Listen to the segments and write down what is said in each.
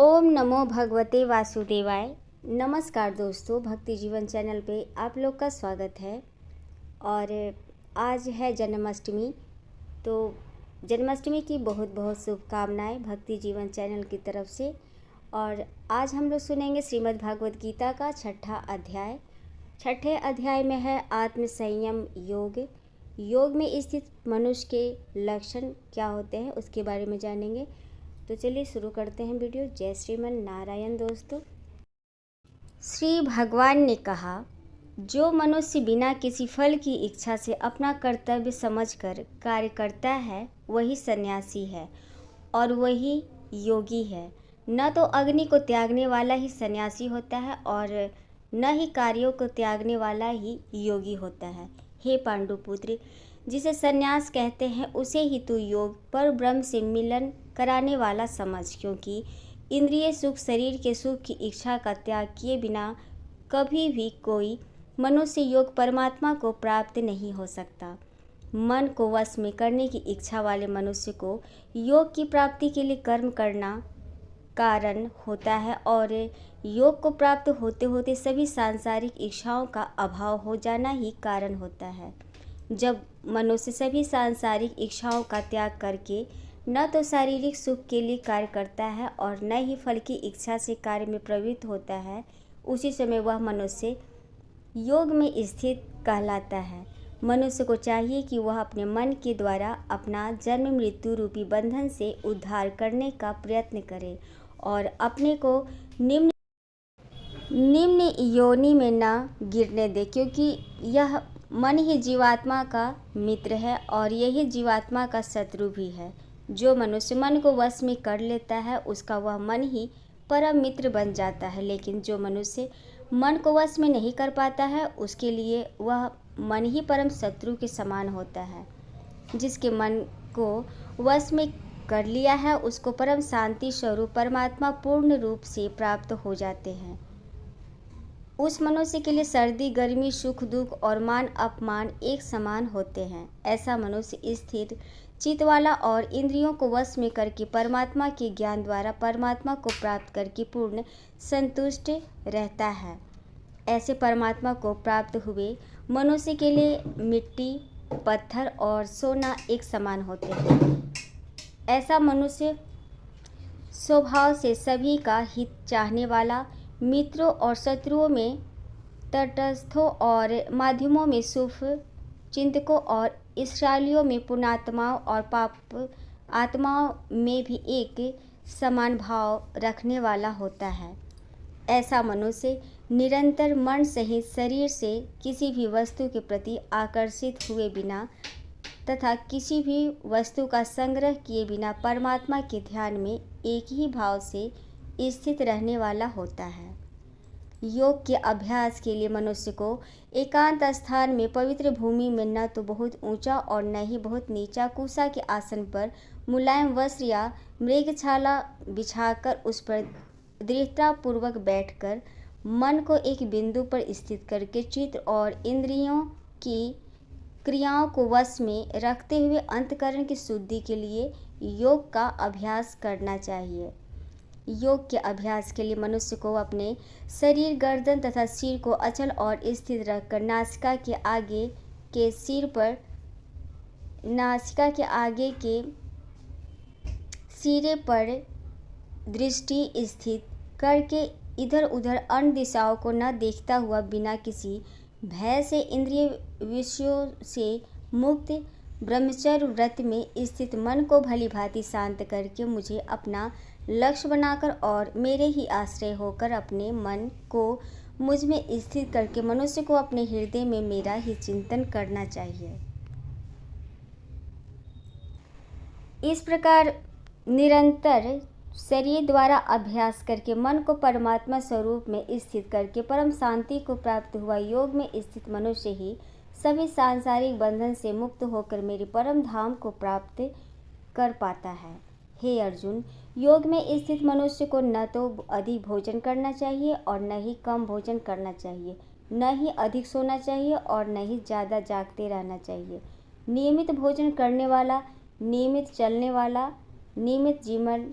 ओम नमो भगवते वासुदेवाय। नमस्कार दोस्तों, भक्ति जीवन चैनल पे आप लोग का स्वागत है। और आज है जन्माष्टमी, तो जन्माष्टमी की बहुत बहुत शुभकामनाएं भक्ति जीवन चैनल की तरफ से। और आज हम लोग सुनेंगे श्रीमद् भागवत गीता का छठा अध्याय। छठे अध्याय में है आत्म संयम योग। योग में स्थित मनुष्य के लक्षण क्या होते हैं उसके बारे में जानेंगे। तो चलिए शुरू करते हैं वीडियो। जय श्रीमन नारायण। दोस्तों, श्री भगवान ने कहा, जो मनुष्य बिना किसी फल की इच्छा से अपना कर्तव्य समझकर कार्य करता है वही सन्यासी है और वही योगी है। न तो अग्नि को त्यागने वाला ही सन्यासी होता है और न ही कार्यों को त्यागने वाला ही योगी होता है। हे पांडुपुत्र, जिसे सन्यास कहते हैं उसे ही तू योग पर ब्रह्म से मिलन कराने वाला समझ, क्योंकि इंद्रिय सुख, शरीर के सुख की इच्छा का त्याग किए बिना कभी भी कोई मनुष्य योग परमात्मा को प्राप्त नहीं हो सकता। मन को वश में करने की इच्छा वाले मनुष्य को योग की प्राप्ति के लिए कर्म करना कारण होता है और योग को प्राप्त होते होते सभी सांसारिक इच्छाओं का अभाव हो जाना ही कारण होता है। जब मनुष्य सभी सांसारिक इच्छाओं का त्याग करके न तो शारीरिक सुख के लिए कार्य करता है और न ही फल की इच्छा से कार्य में प्रवृत्त होता है, उसी समय वह मनुष्य योग में स्थित कहलाता है। मनुष्य को चाहिए कि वह अपने मन के द्वारा अपना जन्म मृत्यु रूपी बंधन से उद्धार करने का प्रयत्न करे और अपने को निम्न योनि में न गिरने दे, क्योंकि यह मन ही जीवात्मा का मित्र है और यही जीवात्मा का शत्रु भी है। जो मनुष्य मन को वश में कर लेता है उसका वह मन ही परम मित्र बन जाता है, लेकिन जो मनुष्य मन को वश में नहीं कर पाता है उसके लिए वह मन ही परम शत्रु के समान होता है। जिसके मन को वश में कर लिया है उसको परम शांति स्वरूप परमात्मा पूर्ण रूप से प्राप्त हो जाते हैं। उस मनुष्य के लिए सर्दी, गर्मी, सुख, दुख और मान अपमान एक समान होते हैं। ऐसा मनुष्य स्थिर चित्त वाला और इंद्रियों को वश में करके परमात्मा के ज्ञान द्वारा परमात्मा को प्राप्त करके पूर्ण संतुष्ट रहता है। ऐसे परमात्मा को प्राप्त हुए मनुष्य के लिए मिट्टी, पत्थर और सोना एक समान होते हैं। ऐसा मनुष्य स्वभाव से सभी का हित चाहने वाला, मित्रों और शत्रुओं में तटस्थों और माध्यमों में शुभ चिंतकों और ईर्ष्यालुओं में पुण्यात्माओं और पाप आत्माओं में भी एक समान भाव रखने वाला होता है। ऐसा मनुष्य निरंतर मन सहित शरीर से किसी भी वस्तु के प्रति आकर्षित हुए बिना तथा किसी भी वस्तु का संग्रह किए बिना परमात्मा के ध्यान में एक ही भाव से स्थित रहने वाला होता है। योग के अभ्यास के लिए मनुष्य को एकांत स्थान में पवित्र भूमि में न तो बहुत ऊंचा और न ही बहुत नीचा कुशा के आसन पर मुलायम वस्त्र या मृगछाला बिछाकर उस पर दृढ़तापूर्वक बैठकर मन को एक बिंदु पर स्थित करके चित्त और इंद्रियों की क्रियाओं को वश में रखते हुए अंतःकरण की शुद्धि के लिए योग का अभ्यास करना चाहिए। योग के अभ्यास के लिए मनुष्य को अपने शरीर, गर्दन तथा सिर को अचल और स्थिर रखकर नासिका के आगे के सिरे पर दृष्टि स्थित करके इधर उधर अन्य दिशाओं को न देखता हुआ बिना किसी भय से इंद्रिय विषयों से मुक्त ब्रह्मचर्य व्रत में स्थित मन को भली भांति शांत करके मुझे अपना लक्ष्य बनाकर और मेरे ही आश्रय होकर अपने मन को मुझ में स्थित करके मनुष्य को अपने हृदय में मेरा ही चिंतन करना चाहिए। इस प्रकार निरंतर शरीर द्वारा अभ्यास करके मन को परमात्मा स्वरूप में स्थित करके परम शांति को प्राप्त हुआ योग में स्थित मनुष्य ही सभी सांसारिक बंधन से मुक्त होकर मेरे परम धाम को प्राप्त कर पाता है। हे अर्जुन, योग में स्थित मनुष्य को न तो अधिक भोजन करना चाहिए और न ही कम भोजन करना चाहिए, न ही अधिक सोना चाहिए और न ही ज़्यादा जागते रहना चाहिए। नियमित भोजन करने वाला, नियमित चलने वाला, नियमित जीवन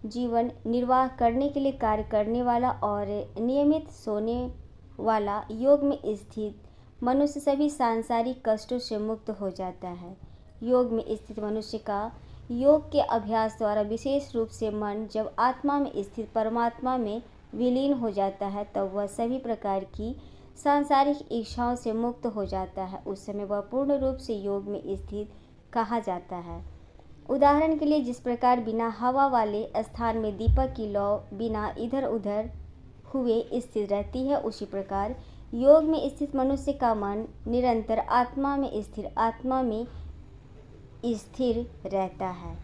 जीवन निर्वाह करने के लिए कार्य करने वाला और नियमित सोने वाला योग में स्थित मनुष्य सभी सांसारिक कष्टों से मुक्त हो जाता है। योग में स्थित मनुष्य का योग के अभ्यास द्वारा विशेष रूप से मन जब आत्मा में स्थित परमात्मा में विलीन हो जाता है तब वह सभी प्रकार की सांसारिक इच्छाओं से मुक्त हो जाता है। उस समय वह पूर्ण रूप से योग में स्थित कहा जाता है। उदाहरण के लिए जिस प्रकार बिना हवा वाले स्थान में दीपक की लौ बिना इधर उधर हुए स्थिर रहती है, उसी प्रकार योग में स्थित मनुष्य का मन निरंतर आत्मा में स्थिर रहता है।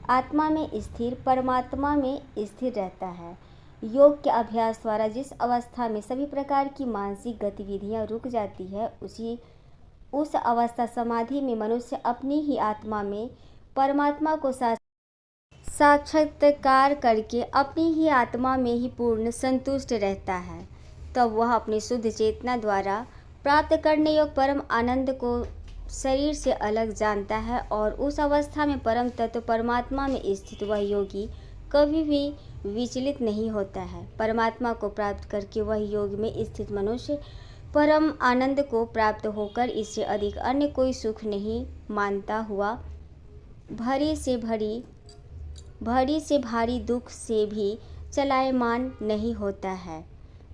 आत्मा में स्थिर परमात्मा में स्थिर रहता है। योग के अभ्यास द्वारा जिस अवस्था में सभी प्रकार की मानसिक गतिविधियां रुक जाती है, उस अवस्था समाधि में मनुष्य अपनी ही आत्मा में परमात्मा को साक्षात्कार करके अपनी ही आत्मा में ही पूर्ण संतुष्ट रहता है। तब वह अपनी शुद्ध चेतना द्वारा प्राप्त करने योग्य परम आनंद को शरीर से अलग जानता है और उस अवस्था में परम तत्व परमात्मा में स्थित वह योगी कभी भी विचलित नहीं होता है। परमात्मा को प्राप्त करके वह योग में स्थित मनुष्य परम आनंद को प्राप्त होकर इससे अधिक अन्य कोई सुख नहीं मानता हुआ भरी से भारी दुख से भी चलायमान नहीं होता है।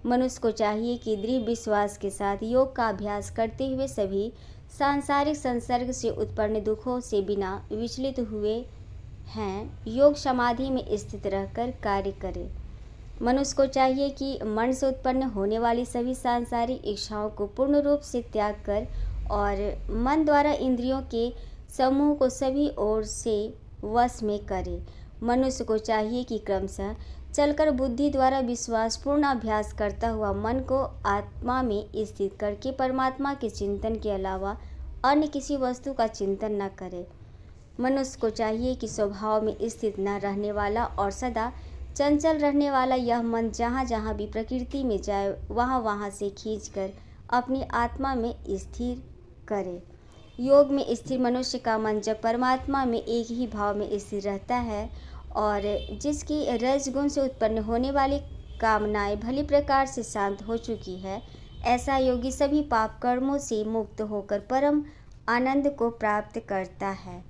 मनुष्य को चाहिए कि दृढ़ विश्वास के साथ योग का अभ्यास करते हुए सभी सांसारिक संसर्ग से उत्पन्न दुखों से बिना विचलित हुए हैं योग समाधि में स्थित रहकर कार्य करे। मनुष्य को चाहिए कि मन से उत्पन्न होने वाली सभी सांसारिक इच्छाओं को पूर्ण रूप से त्याग कर और मन द्वारा इंद्रियों के समूह को सभी ओर से वश में करे। मनुष्य को चाहिए कि क्रमशः चलकर बुद्धि द्वारा विश्वास पूर्ण अभ्यास करता हुआ मन को आत्मा में स्थित करके परमात्मा के चिंतन के अलावा अन्य किसी वस्तु का चिंतन न करे। मनुष्य को चाहिए कि स्वभाव में स्थित न रहने वाला और सदा चंचल रहने वाला यह मन जहाँ जहाँ भी प्रकृति में जाए वहाँ से खींचकर अपनी आत्मा में स्थिर करे। योग में स्थिर मनुष्य का मन जब परमात्मा में एक ही भाव में स्थिर रहता है और जिसकी रजगुण से उत्पन्न होने वाली कामनाएं भली प्रकार से शांत हो चुकी है, ऐसा योगी सभी पाप कर्मों से मुक्त होकर परम आनंद को प्राप्त करता है।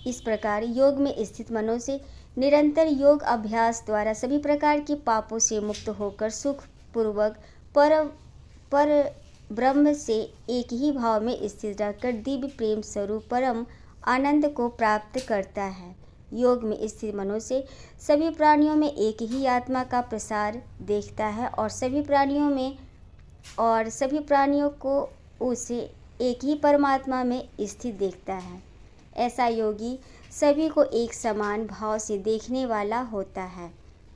इस प्रकार योग में स्थित मनुष्य निरंतर योग अभ्यास द्वारा सभी प्रकार के पापों से मुक्त होकर सुख पूर्वक पर ब्रह्म से एक ही भाव में स्थित रहकर दिव्य प्रेम स्वरूप परम आनंद को प्राप्त करता है। योग में स्थित मनुष्य सभी प्राणियों में एक ही आत्मा का प्रसार देखता है और सभी प्राणियों को उसे एक ही परमात्मा में स्थित देखता है। ऐसा योगी सभी को एक समान भाव से देखने वाला होता है।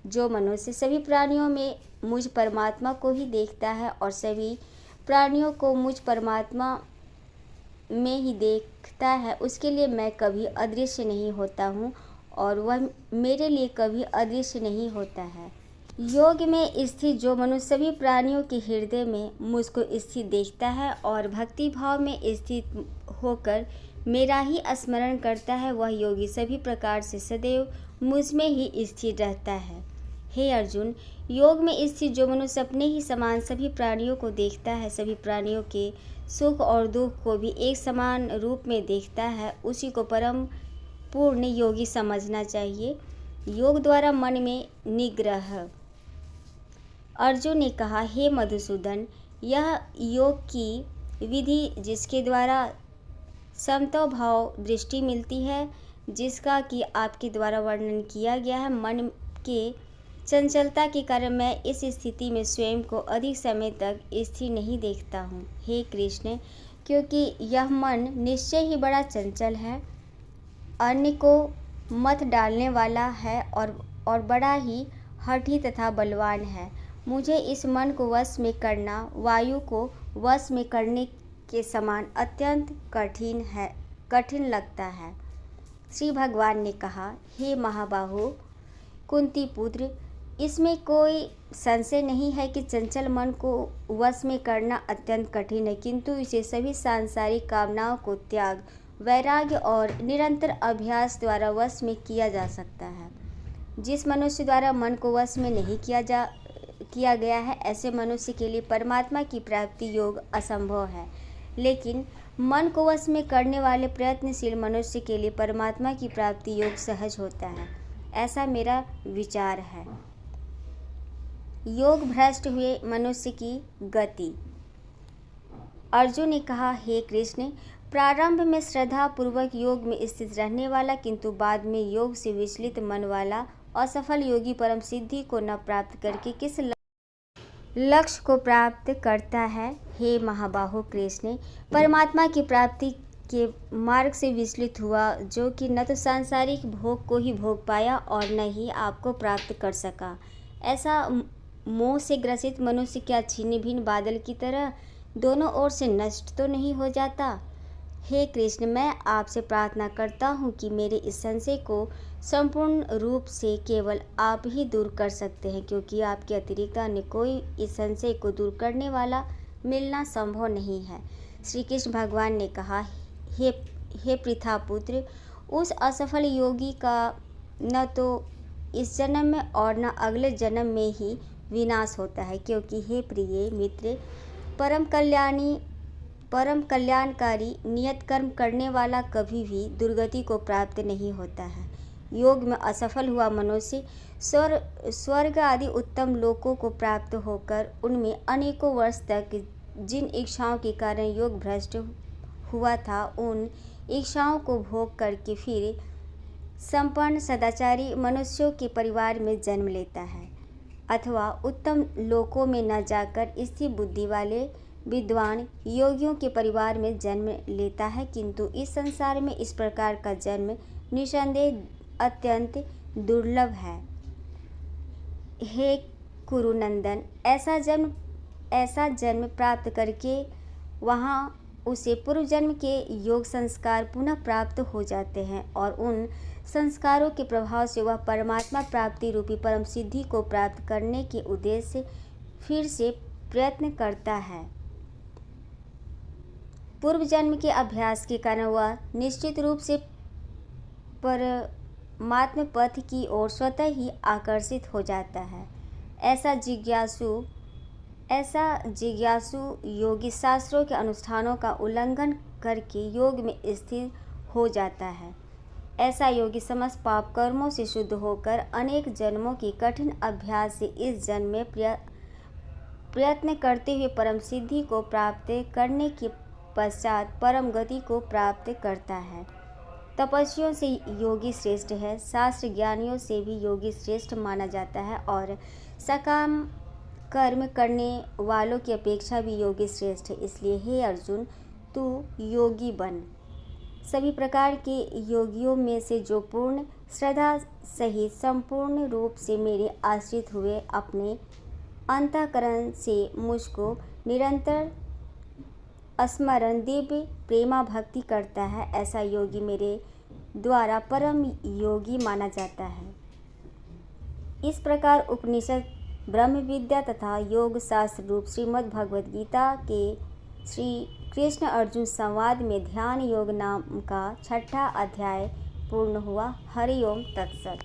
जो मनुष्य सभी प्राणियों में मुझ परमात्मा को ही देखता है और सभी प्राणियों को मुझ परमात्मा में ही देखता है, उसके लिए मैं कभी अदृश्य नहीं होता हूँ और वह मेरे लिए कभी अदृश्य नहीं होता है। योग में स्थित जो मनुष्य सभी प्राणियों के हृदय में मुझको स्थित देखता है और भक्ति भाव में स्थित होकर मेरा ही स्मरण करता है, वह योगी सभी प्रकार से सदैव मुझ में ही स्थित रहता है। हे अर्जुन, योग में स्थित जो मनुष्य अपने ही समान सभी प्राणियों को देखता है, सभी प्राणियों के सुख और दुख को भी एक समान रूप में देखता है, उसी को परम पूर्ण योगी समझना चाहिए। योग द्वारा मन में निग्रह। अर्जुन ने कहा, हे मधुसूदन, यह योग की विधि जिसके द्वारा समत्व भाव दृष्टि मिलती है, जिसका कि आपके द्वारा वर्णन किया गया है, मन के चंचलता के कारण मैं इस स्थिति में स्वयं को अधिक समय तक स्थिर नहीं देखता हूँ। हे कृष्ण, क्योंकि यह मन निश्चय ही बड़ा चंचल है, अन्य को मत डालने वाला है और बड़ा ही हठी तथा बलवान है। मुझे इस मन को वश में करना वायु को वश में करने के समान अत्यंत कठिन लगता है। श्री भगवान ने कहा, हे महाबाहु कुंती पुत्र, इसमें कोई संशय नहीं है कि चंचल मन को वश में करना अत्यंत कठिन है, किंतु इसे सभी सांसारिक कामनाओं को त्याग, वैराग्य और निरंतर अभ्यास द्वारा वश में किया जा सकता है। जिस मनुष्य द्वारा मन को वश में नहीं किया गया है, ऐसे मनुष्य के लिए परमात्मा की प्राप्ति योग असंभव है। लेकिन मन को वश में करने वाले प्रयत्नशील मनुष्य के लिए परमात्मा की प्राप्ति योग सहज होता है। ऐसा मेरा विचार है। योग भ्रष्ट हुए मनुष्य की गति। अर्जुन ने कहा, हे कृष्ण, प्रारंभ में श्रद्धा पूर्वक योग में स्थित रहने वाला किंतु बाद में योग से विचलित मन वाला असफल योगी परम सिद्धि को न प्राप्त करके किस लक्ष्य को प्राप्त करता है? हे महाबाहो कृष्ण, परमात्मा की प्राप्ति के मार्ग से विचलित हुआ, जो कि न तो सांसारिक भोग को ही भोग पाया और न ही आपको प्राप्त कर सका। ऐसा मोह से ग्रसित मनुष्य क्या छिन्न भिन्न बादल की तरह दोनों ओर से नष्ट तो नहीं हो जाता? हे कृष्ण, मैं आपसे प्रार्थना करता हूँ कि मेरे इस संशय को संपूर्ण रूप से केवल आप ही दूर कर सकते हैं, क्योंकि आपके अतिरिक्त अन्य कोई इस संशय को दूर करने वाला मिलना संभव नहीं है। श्री कृष्ण भगवान ने कहा, हे पृथापुत्र, उस असफल योगी का न तो इस जन्म में और न अगले जन्म में ही विनाश होता है, क्योंकि हे प्रिय मित्र, परम कल्याणकारी नियत कर्म करने वाला कभी भी दुर्गति को प्राप्त नहीं होता है। योग में असफल हुआ मनुष्य स्वर्ग आदि उत्तम लोकों को प्राप्त होकर उनमें अनेकों वर्ष तक जिन इच्छाओं के कारण योग भ्रष्ट हुआ था, उन इच्छाओं को भोग करके फिर संपन्न सदाचारी मनुष्यों के परिवार में जन्म लेता है, अथवा उत्तम लोकों में न जाकर स्थिर बुद्धि वाले विद्वान योगियों के परिवार में जन्म लेता है। किंतु इस संसार में इस प्रकार का जन्म निसंदेह अत्यंत दुर्लभ है। हे कुरुनंदन, ऐसा जन्म प्राप्त करके वहाँ उसे पूर्व जन्म के योग संस्कार पुनः प्राप्त हो जाते हैं और उन संस्कारों के प्रभाव से वह परमात्मा प्राप्ति रूपी परम सिद्धि को प्राप्त करने के उद्देश्य से फिर से प्रयत्न करता है। पूर्व जन्म के अभ्यास के कारण वह निश्चित रूप से परमात्म पथ की ओर स्वतः ही आकर्षित हो जाता है। ऐसा जिज्ञासु योगी शास्त्रों के अनुष्ठानों का उल्लंघन करके योग में स्थिर हो जाता है। ऐसा योगी समस्त पाप कर्मों से शुद्ध होकर अनेक जन्मों के कठिन अभ्यास से इस जन्म में प्रयत्न करते हुए परम सिद्धि को प्राप्त करने के पश्चात परम गति को प्राप्त करता है। तपस्वियों से योगी श्रेष्ठ है, शास्त्र ज्ञानियों से भी योगी श्रेष्ठ माना जाता है और सकाम कर्म करने वालों की अपेक्षा भी योगी श्रेष्ठ है। इसलिए हे अर्जुन, तू योगी बन। सभी प्रकार के योगियों में से जो पूर्ण श्रद्धा सहित संपूर्ण रूप से मेरे आश्रित हुए अपने अंतःकरण से मुझको निरंतर स्मरण दिव्य प्रेमा भक्ति करता है, ऐसा योगी मेरे द्वारा परम योगी माना जाता है। इस प्रकार उपनिषद, ब्रह्म विद्या तथा योग शास्त्र रूप श्रीमद् भगवद गीता के श्री कृष्ण अर्जुन संवाद में ध्यान योग नाम का 6वां अध्याय पूर्ण हुआ। हरि ओम तत्सत।